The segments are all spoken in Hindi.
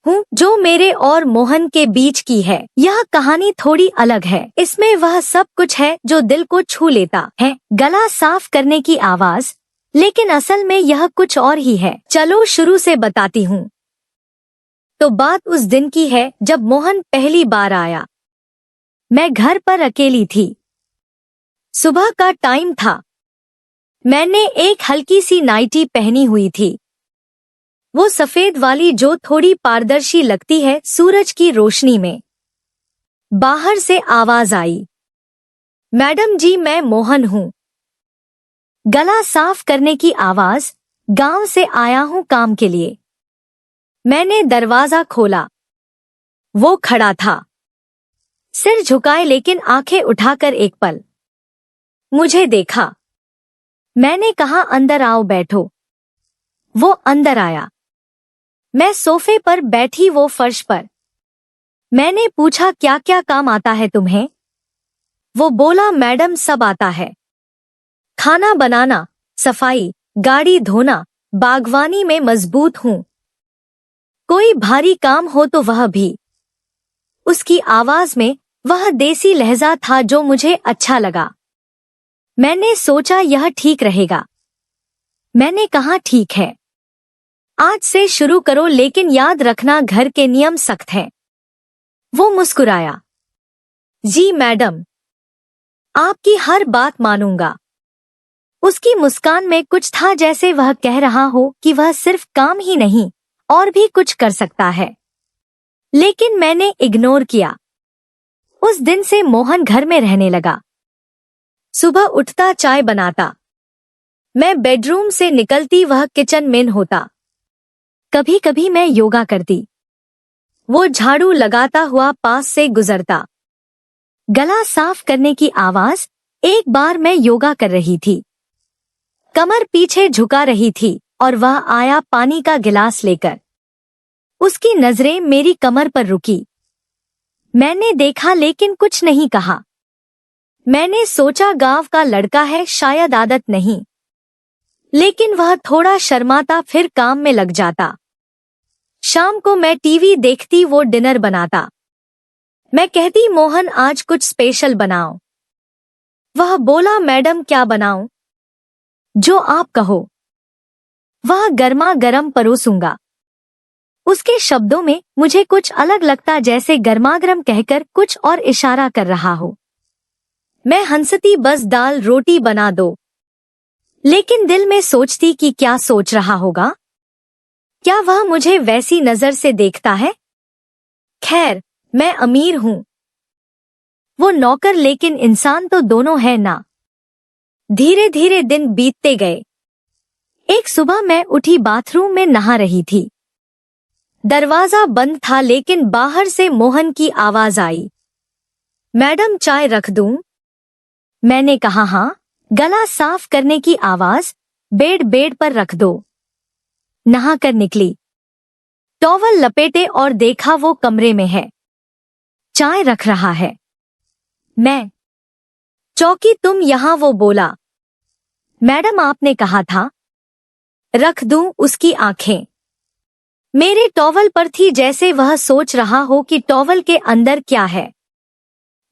हूँ जो मेरे और मोहन के बीच की है। यह कहानी थोड़ी अलग है। इसमें वह सब कुछ है जो दिल को छू लेता है। गला साफ करने की आवाज, लेकिन असल में यह कुछ और ही है। चलो शुरू से बताती हूँ। तो बात उस दिन की है जब मोहन पहली बार आया। मैं घर पर अकेली थी। सुबह का टाइम था। मैंने एक हल्की सी नाइटी पहनी हुई थी, वो सफेद वाली जो थोड़ी पारदर्शी लगती है सूरज की रोशनी में। बाहर से आवाज आई, मैडम जी मैं मोहन हूँ। गला साफ करने की आवाज, गांव से आया हूँ काम के लिए। मैंने दरवाजा खोला। वो खड़ा था, सिर झुकाए लेकिन आंखें उठाकर एक पल मुझे देखा। मैंने कहा अंदर आओ बैठो। वो अंदर आया। मैं सोफे पर बैठी, वो फर्श पर। मैंने पूछा क्या क्या काम आता है तुम्हें? वो बोला मैडम सब आता है, खाना बनाना, सफाई, गाड़ी धोना, बागवानी में मजबूत हूँ। कोई भारी काम हो तो वह भी। उसकी आवाज में वह देसी लहजा था जो मुझे अच्छा लगा। मैंने सोचा यह ठीक रहेगा। मैंने कहा ठीक है, आज से शुरू करो लेकिन याद रखना घर के नियम सख्त हैं। वो मुस्कुराया, जी मैडम, आपकी हर बात मानूंगा। उसकी मुस्कान में कुछ था जैसे वह कह रहा हो कि वह सिर्फ काम ही नहीं और भी कुछ कर सकता है। लेकिन मैंने इग्नोर किया। उस दिन से मोहन घर में रहने लगा। सुबह उठता चाय बनाता, मैं बेडरूम से निकलती वह किचन में होता। कभी कभी मैं योगा करती, वो झाड़ू लगाता हुआ पास से गुजरता। गला साफ करने की आवाज। एक बार मैं योगा कर रही थी, कमर पीछे झुका रही थी और वह आया पानी का गिलास लेकर। उसकी नजरें मेरी कमर पर रुकी। मैंने देखा लेकिन कुछ नहीं कहा। मैंने सोचा गांव का लड़का है, शायद आदत नहीं। लेकिन वह थोड़ा शर्माता फिर काम में लग जाता। शाम को मैं टीवी देखती, वो डिनर बनाता। मैं कहती मोहन आज कुछ स्पेशल बनाओ। वह बोला मैडम क्या बनाऊं? जो आप कहो। वह गर्मा गर्म परोसूंगा। उसके शब्दों में मुझे कुछ अलग लगता, जैसे गर्मागर्म कहकर कुछ और इशारा कर रहा हो। मैं हंसती, बस दाल रोटी बना दो। लेकिन दिल में सोचती कि क्या सोच रहा होगा? क्या वह मुझे वैसी नजर से देखता है? खैर, मैं अमीर हूं, वो नौकर, लेकिन इंसान तो दोनों है ना। धीरे धीरे दिन बीतते गए। एक सुबह मैं उठी, बाथरूम में नहा रही थी। दरवाजा बंद था लेकिन बाहर से मोहन की आवाज आई, मैडम चाय रख दूं? मैंने कहा हाँ। गला साफ करने की आवाज, बेड पर रख दो। नहाकर निकली, टॉवल लपेटे और देखा वो कमरे में है, चाय रख रहा है। मैं चौकी, तुम यहां? वो बोला, मैडम आपने कहा था रख दूं। उसकी आंखें मेरे टॉवल पर थी, जैसे वह सोच रहा हो कि टॉवल के अंदर क्या है।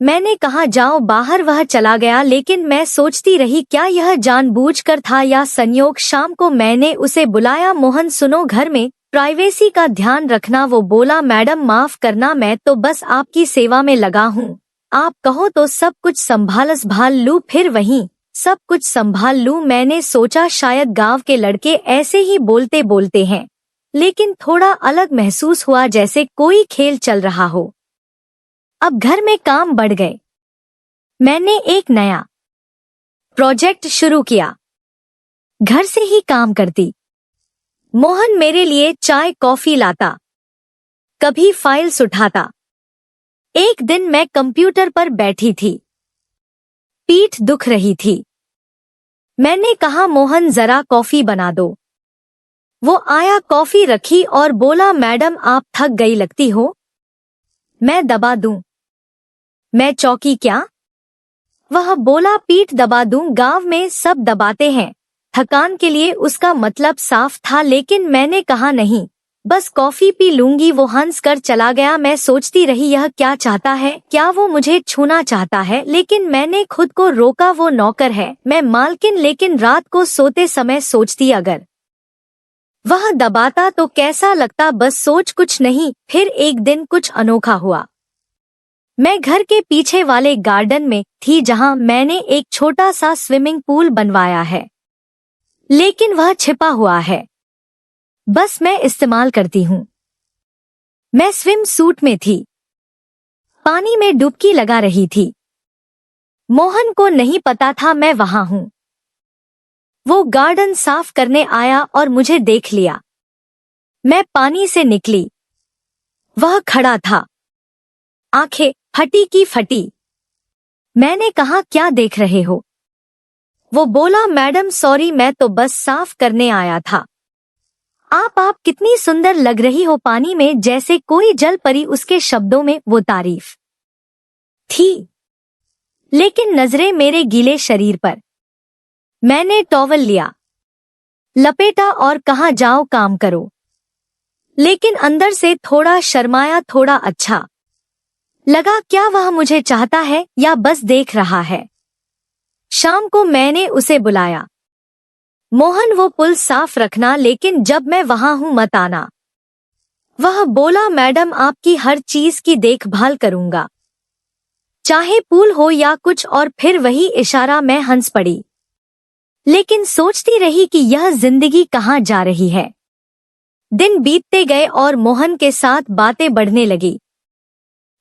मैंने कहा जाओ बाहर। वह चला गया लेकिन मैं सोचती रही क्या यह जानबूझकर था या संयोग। शाम को मैंने उसे बुलाया, मोहन सुनो, घर में प्राइवेसी का ध्यान रखना। वो बोला मैडम माफ करना, मैं तो बस आपकी सेवा में लगा हूँ। आप कहो तो सब कुछ संभाल लूं। फिर वहीं सब कुछ संभाल लूं। मैंने सोचा शायद गांव के लड़के ऐसे ही बोलते बोलते हैं, लेकिन थोड़ा अलग महसूस हुआ, जैसे कोई खेल चल रहा हो। अब घर में काम बढ़ गए। मैंने एक नया प्रोजेक्ट शुरू किया, घर से ही काम करती। मोहन मेरे लिए चाय कॉफी लाता, कभी फाइल्स उठाता। एक दिन मैं कंप्यूटर पर बैठी थी, पीठ दुख रही थी। मैंने कहा मोहन जरा कॉफी बना दो। वो आया, कॉफी रखी और बोला मैडम आप थक गई लगती हो, मैं दबा दूं? मैं चौकी, क्या? वह बोला पीठ दबा दूं, गांव में सब दबाते हैं। थकान के लिए उसका मतलब साफ था, लेकिन मैंने कहा नहीं, बस कॉफी पी लूंगी। वो हंस कर चला गया। मैं सोचती रही यह क्या चाहता है, क्या वो मुझे छूना चाहता है, लेकिन मैंने खुद को रोका। वो नौकर है, मैं मालकिन। लेकिन रात को सोते समय सोचती अगर वह दबाता तो कैसा लगता। बस सोच कुछ नहीं। फिर एक दिन कुछ अनोखा हुआ। मैं घर के पीछे वाले गार्डन में थी जहां मैंने एक छोटा सा स्विमिंग पूल बनवाया है, लेकिन वह छिपा हुआ है, बस मैं इस्तेमाल करती हूँ। मैं स्विम सूट में थी, पानी में डुबकी लगा रही थी। मोहन को नहीं पता था मैं वहां हूँ। वो गार्डन साफ करने आया और मुझे देख लिया। मैं पानी से निकली। वह खड़ा था, आंखें फटी की फटी। मैंने कहा क्या देख रहे हो? वो बोला मैडम सॉरी, मैं तो बस साफ करने आया था। आप कितनी सुंदर लग रही हो पानी में, जैसे कोई जल परी। उसके शब्दों में वो तारीफ थी, लेकिन नजरें मेरे गीले शरीर पर। मैंने टॉवल लिया, लपेटा और कहा जाओ काम करो। लेकिन अंदर से थोड़ा शर्माया, थोड़ा अच्छा लगा। क्या वह मुझे चाहता है या बस देख रहा है? शाम को मैंने उसे बुलाया। मोहन वो पुल साफ रखना, लेकिन जब मैं वहां हूं मत आना। वह बोला मैडम आपकी हर चीज की देखभाल करूंगा, चाहे पुल हो या कुछ और। फिर वही इशारा। मैं हंस पड़ी, लेकिन सोचती रही कि यह जिंदगी कहाँ जा रही है। दिन बीतते गए और मोहन के साथ बातें बढ़ने लगी।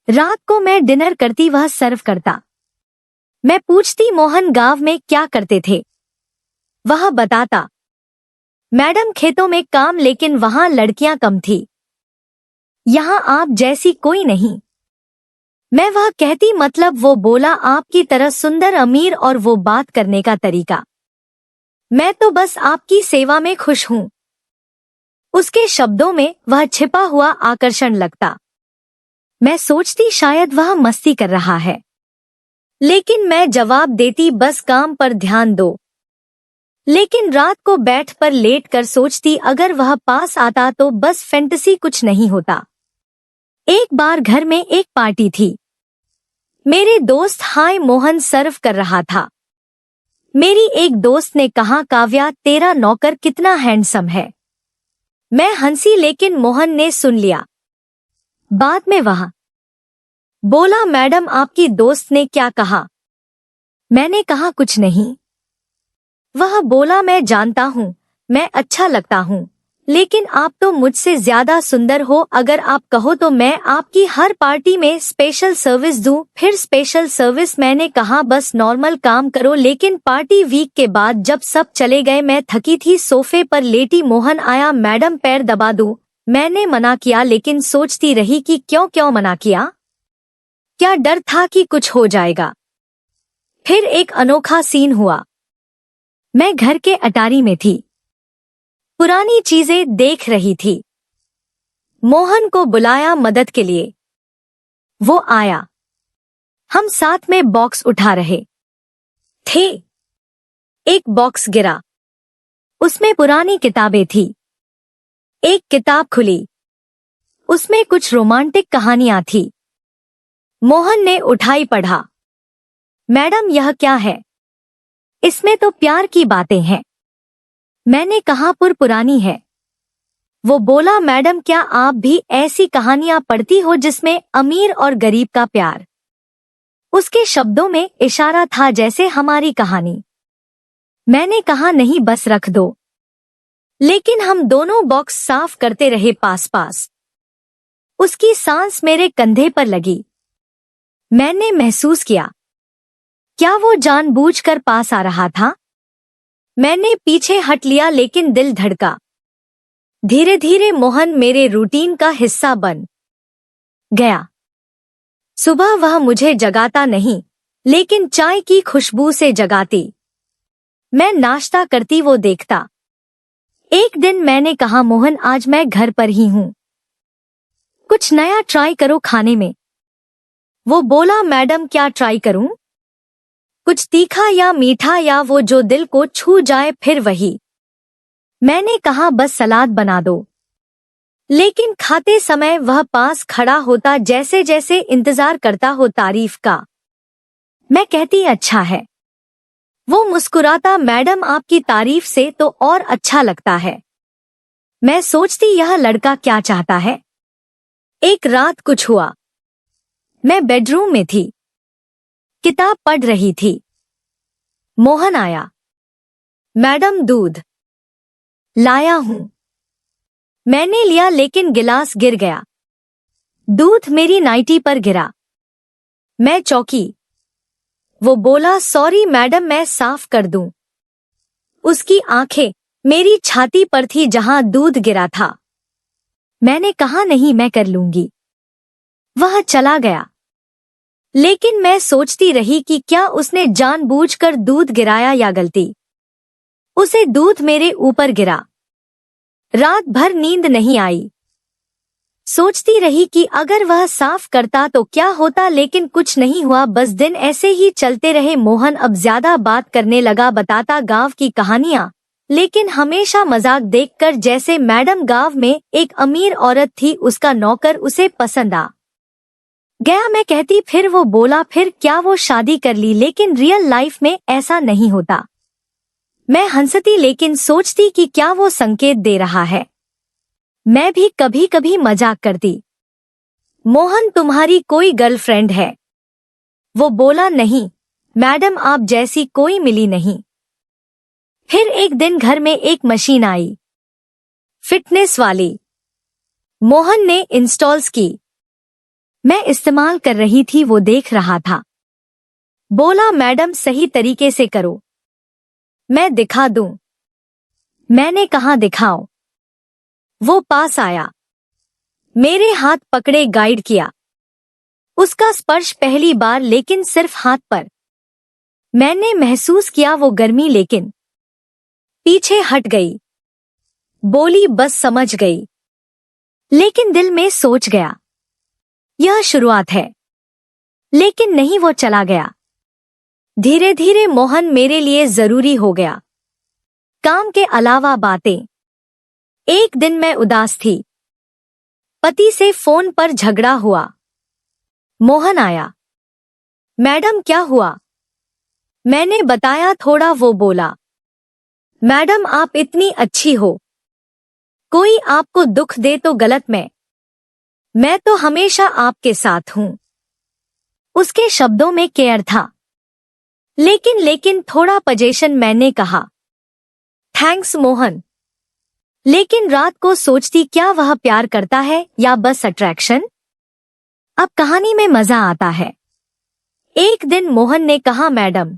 रात को मैं डिनर करती, वह सर्व करता। मैं पूछती मोहन गांव में क्या करते थे? वह बताता मैडम खेतों में काम, लेकिन वहां लड़कियां कम थी। यहाँ आप जैसी कोई नहीं। मैं वह कहती मतलब? वो बोला आपकी तरह सुंदर, अमीर और वो बात करने का तरीका। मैं तो बस आपकी सेवा में खुश हूँ। उसके शब्दों में वह छिपा हुआ आकर्षण लगता। मैं सोचती शायद वह मस्ती कर रहा है, लेकिन मैं जवाब देती बस काम पर ध्यान दो। लेकिन रात को बैठ पर लेट कर सोचती अगर वह पास आता तो बस फैंटेसी, कुछ नहीं होता। एक बार घर में एक पार्टी थी। मेरे दोस्त हाय मोहन सर्व कर रहा था। मेरी एक दोस्त ने कहा काव्या तेरा नौकर कितना हैंडसम है। मैं हंसी, लेकिन मोहन ने सुन लिया। बाद में वह बोला मैडम आपकी दोस्त ने क्या कहा? मैंने कहा कुछ नहीं। वह बोला मैं जानता हूँ, मैं अच्छा लगता हूँ, लेकिन आप तो मुझसे ज्यादा सुंदर हो। अगर आप कहो तो मैं आपकी हर पार्टी में स्पेशल सर्विस दूं। फिर स्पेशल सर्विस? मैंने कहा बस नॉर्मल काम करो। लेकिन पार्टी वीक के बाद जब सब चले गए, मैं थकी थी, सोफे पर लेटी। मोहन आया, मैडम पैर दबा दूं? मैंने मना किया, लेकिन सोचती रही कि क्यों मना किया। क्या डर था कि कुछ हो जाएगा? फिर एक अनोखा सीन हुआ। मैं घर के अटारी में थी, पुरानी चीजें देख रही थी। मोहन को बुलाया मदद के लिए। वो आया। हम साथ में बॉक्स उठा रहे थे। एक बॉक्स गिरा, उसमें पुरानी किताबें थी। एक किताब खुली, उसमें कुछ रोमांटिक कहानियां थी। मोहन ने उठाई, पढ़ा। मैडम यह क्या है? इसमें तो प्यार की बातें हैं। मैंने कहा पुरानी है। वो बोला मैडम क्या आप भी ऐसी कहानियां पढ़ती हो जिसमें अमीर और गरीब का प्यार? उसके शब्दों में इशारा था जैसे हमारी कहानी। मैंने कहा नहीं, बस रख दो। लेकिन हम दोनों बॉक्स साफ करते रहे पास पास। उसकी सांस मेरे कंधे पर लगी। मैंने महसूस किया, क्या वो जानबूझकर पास आ रहा था? मैंने पीछे हट लिया, लेकिन दिल धड़का। धीरे धीरे मोहन मेरे रूटीन का हिस्सा बन गया। सुबह वह मुझे जगाता नहीं, लेकिन चाय की खुशबू से जगाती। मैं नाश्ता करती, वो देखता। एक दिन मैंने कहा मोहन आज मैं घर पर ही हूँ, कुछ नया ट्राई करो खाने में। वो बोला मैडम क्या ट्राई करूं? कुछ तीखा या मीठा, या वो जो दिल को छू जाए। फिर वही। मैंने कहा बस सलाद बना दो। लेकिन खाते समय वह पास खड़ा होता, जैसे जैसे इंतजार करता हो तारीफ का। मैं कहती अच्छा है। वो मुस्कुराता, मैडम आपकी तारीफ से तो और अच्छा लगता है। मैं सोचती यह लड़का क्या चाहता है। एक रात कुछ हुआ। मैं बेडरूम में थी, किताब पढ़ रही थी। मोहन आया। मैडम दूध लाया हूं। मैंने लिया लेकिन गिलास गिर गया। दूध मेरी नाइटी पर गिरा। मैं चौंकी। वो बोला सॉरी मैडम, मैं साफ कर दूं। उसकी आंखें मेरी छाती पर थी जहां दूध गिरा था। मैंने कहा नहीं, मैं कर लूंगी। वह चला गया। लेकिन मैं सोचती रही कि क्या उसने जानबूझकर दूध गिराया या गलती। उसे दूध मेरे ऊपर गिरा। रात भर नींद नहीं आई। सोचती रही कि अगर वह साफ करता तो क्या होता, लेकिन कुछ नहीं हुआ। बस दिन ऐसे ही चलते रहे। मोहन अब ज्यादा बात करने लगा, बताता गांव की कहानियां, लेकिन हमेशा मजाक देखकर, जैसे मैडम गांव में एक अमीर औरत थी, उसका नौकर उसे पसंद आ गया। मैं कहती फिर वो बोला फिर क्या वो शादी कर ली, लेकिन रियल लाइफ में ऐसा नहीं होता। मैं हंसती लेकिन सोचती कि क्या वो संकेत दे रहा है। मैं भी कभी कभी मजाक करती, मोहन तुम्हारी कोई गर्लफ्रेंड है? वो बोला नहीं मैडम, आप जैसी कोई मिली नहीं। फिर एक दिन घर में एक मशीन आई, फिटनेस वाली। मोहन ने इंस्टॉल्स की। मैं इस्तेमाल कर रही थी, वो देख रहा था। बोला मैडम सही तरीके से करो। मैं दिखा दूं? मैंने कहा दिखाओ। वो पास आया, मेरे हाथ पकड़े, गाइड किया। उसका स्पर्श पहली बार, लेकिन सिर्फ हाथ पर। मैंने महसूस किया वो गर्मी, लेकिन पीछे हट गई। बोली बस समझ गई, लेकिन दिल में सोच गया यह शुरुआत है। लेकिन नहीं, वो चला गया। धीरे धीरे मोहन मेरे लिए जरूरी हो गया, काम के अलावा बातें। एक दिन मैं उदास थी, पति से फोन पर झगड़ा हुआ। मोहन आया। मैडम क्या हुआ? मैंने बताया थोड़ा। वो बोला मैडम आप इतनी अच्छी हो, कोई आपको दुख दे तो गलत। मैं तो हमेशा आपके साथ हूं। उसके शब्दों में केयर था, लेकिन थोड़ा पजेशन। मैंने कहा थैंक्स मोहन, लेकिन रात को सोचती क्या वह प्यार करता है या बस अट्रैक्शन। अब कहानी में मजा आता है। एक दिन मोहन ने कहा मैडम